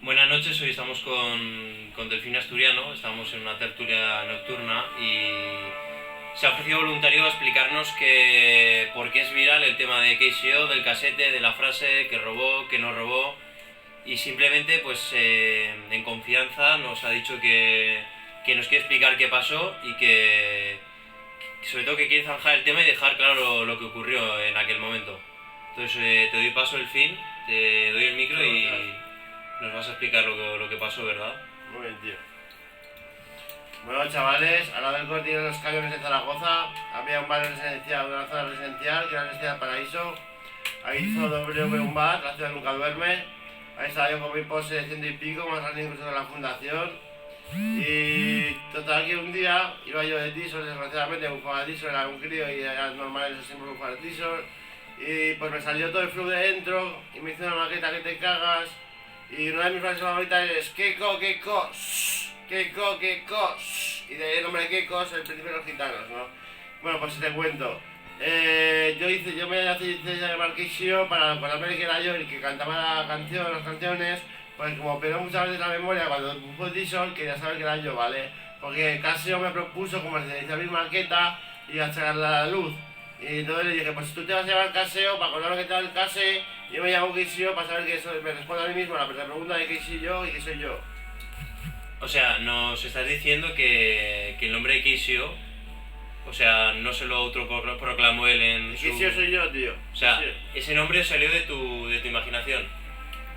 Buenas noches, hoy estamos con Delfín Asturiano, estamos en una tertulia nocturna y se ha ofrecido voluntario a explicarnos por qué es viral el tema de KCO, del casete, de la frase, que robó, que no robó, y simplemente pues en confianza nos ha dicho que nos quiere explicar qué pasó y que sobre todo que quiere zanjar el tema y dejar claro lo que ocurrió en aquel momento. Entonces te doy paso, Delfín, te doy el micro y nos vas a explicar lo que pasó, ¿verdad? Muy bien, tío. Bueno, chavales, al lado del cortillo de los camiones de Zaragoza había un bar residencial, una zona residencial que era la Universidad Paraíso. Ahí hizo W un bar, la ciudad nunca duerme. Ahí estaba yo con mi pose de 100 y pico, más grande incluso de la fundación. Y total que un día iba yo de Tissot, desgraciadamente bufaba de Tissot, era un crío y era normal eso siempre bufar de Tissot. Y pues me salió todo el flu de dentro y me hizo una maqueta que te cagas. Y una de mis frases favoritas es Keiko, Keiko, Keiko, Keiko, y de ahí el nombre de Keiko es el príncipe de los gitanos, ¿no? Bueno, pues te cuento. Yo me hice llamar Keishio para acordarme de que era yo el que cantaba las canciones, pues como pero muchas veces la memoria cuando puso Dishon quería saber que era yo, ¿vale? Porque Casio me propuso como se dice a mi maqueta y a sacarla a la luz. Y entonces le dije, pues tú te vas a llamar Caseo para acordarme que te da el Case, yo me llamo Keishio para saber que eso me responde a mí mismo la pregunta de qué soy yo y qué soy yo. O sea, nos estás diciendo que el nombre de KCO, o sea, no se lo autoproclamó él en su... Keishio soy yo, tío. O sea, Keishio. ese nombre salió de tu imaginación.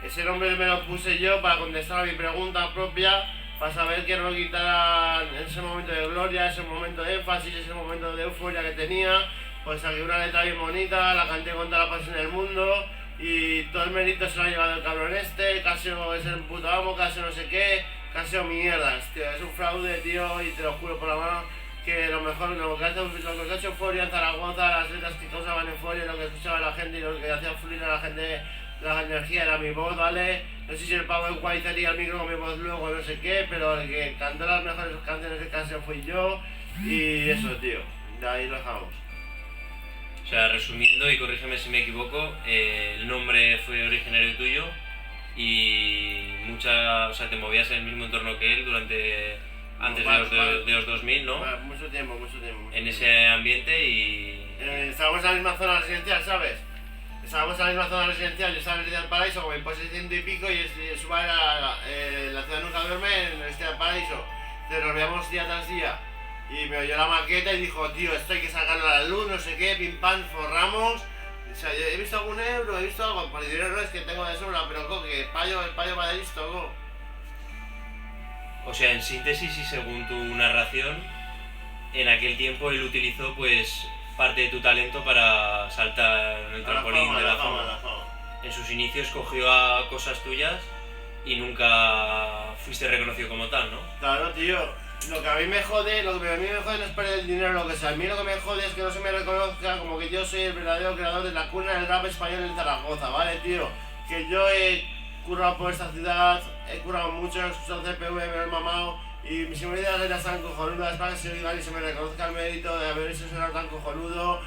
Ese nombre me lo puse yo para contestar a mi pregunta propia, para saber que no lo quitaran en ese momento de gloria, ese momento de énfasis, ese momento de euforia que tenía. Pues saqué una letra bien bonita, la canté con toda la pasión del mundo y todo el mérito se lo ha llevado el cabrón este, Casio es el puto amo, Casio no sé qué, Casio mierdas, tío, es un fraude, tío, y te lo juro por la mano que lo mejor, lo que ha hecho Euforia en Zaragoza, las letras que causaban euforia, lo que escuchaba la gente y lo que hacía fluir a la gente, la energía era mi voz, ¿vale? No sé si el pavo encuadrizaría el micro con mi voz luego, no sé qué, pero el que cantó las mejores canciones de Casio fui yo y eso, tío, de ahí lo dejamos. O sea, resumiendo, y corrígeme si me equivoco, el nombre fue originario tuyo y o sea, te movías en el mismo entorno que él antes de los 2000, ¿no? Mucho tiempo. En ese ambiente y... estábamos en la misma zona residencial, ¿sabes? Estábamos en la misma zona residencial, yo estaba en el Universidad del Paraíso con mi pose de 100 y pico y su bar era la ciudad nunca duerme en el Universidad del Paraíso. Entonces nos veíamos día tras día. Y me oyó la maqueta y dijo, tío, esto hay que sacarlo a la luz, no sé qué, pim pam, forramos. O sea, yo he visto algún euro, he visto algo, por dinero no es que tengo de sobra, pero que el payo va de listo, go. O sea, en síntesis y según tu narración, en aquel tiempo él utilizó pues parte de tu talento para saltar en el trampolín de la fama. En sus inicios cogió a cosas tuyas y nunca fuiste reconocido como tal, ¿no? Claro, tío. Lo que a mí me jode no es perder el dinero, lo que sea. A mí lo que me jode es que no se me reconozca como que yo soy el verdadero creador de la cuna del rap español en Zaragoza, ¿vale, tío? Que yo he currado por esta ciudad, he currado mucho, he escuchado CPV, me lo he mamado y mis ideas eran tan cojonudas para que se digan y se me reconozca el mérito de haber hecho sonar tan cojonudo.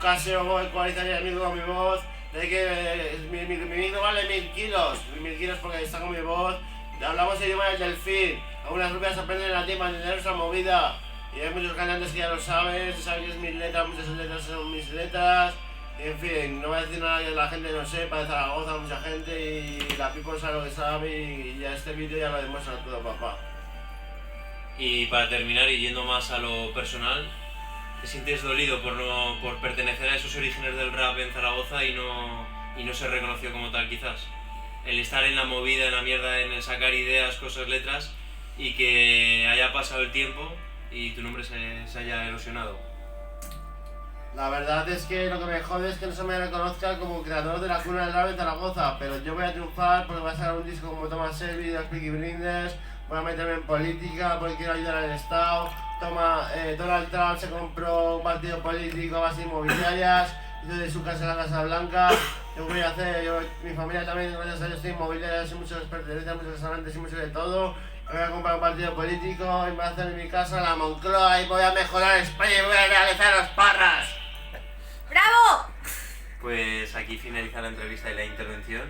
Casi ecualizaría el micro con mi voz, de que mi micro vale 1000 kilos, 1000 kilos porque está con mi voz. Hablamos el idioma del delfín, algunas rubias aprenden a ti para entender nuestra movida y hay muchos cantantes que ya lo saben, saben que es mis letras, muchas letras son mis letras, y en fin, no voy a decir nada que la gente no sepa, de Zaragoza mucha gente y la people sabe lo que sabe y ya este vídeo ya lo demuestra todo, papá. Y para terminar y yendo más a lo personal, ¿te sientes dolido por pertenecer a esos orígenes del rap en Zaragoza y no ser reconocido como tal quizás? El estar en la movida, en la mierda, en el sacar ideas, cosas, letras y que haya pasado el tiempo y tu nombre se haya erosionado. La verdad es que lo que me jode es que no se me reconozca como creador de la cuna del rap de Zaragoza, pero yo voy a triunfar porque voy a sacar un disco como Thomas Shelby, los Peaky Blinders, voy a meterme en política porque quiero ayudar al Estado. Donald Trump se compró un partido político a base de inmobiliarias, hizo de su casa la Casa Blanca. Yo voy a hacer, mi familia también, gracias a Dios, tiene inmobiliarias y muchos pertenencias, muchos restaurantes y mucho de todo. Me voy a comprar un partido político y me voy a hacer en mi casa la Moncloa y voy a mejorar España y voy a realizar los parras. ¡Bravo! Pues aquí finaliza la entrevista y la intervención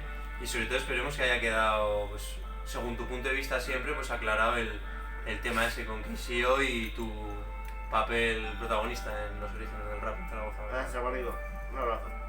y sobre todo esperemos que haya quedado pues, según tu punto de vista siempre, pues aclarado el tema ese con KCO y tu papel protagonista en los orígenes del rap en Zaragoza. Gracias, amigo. Un abrazo.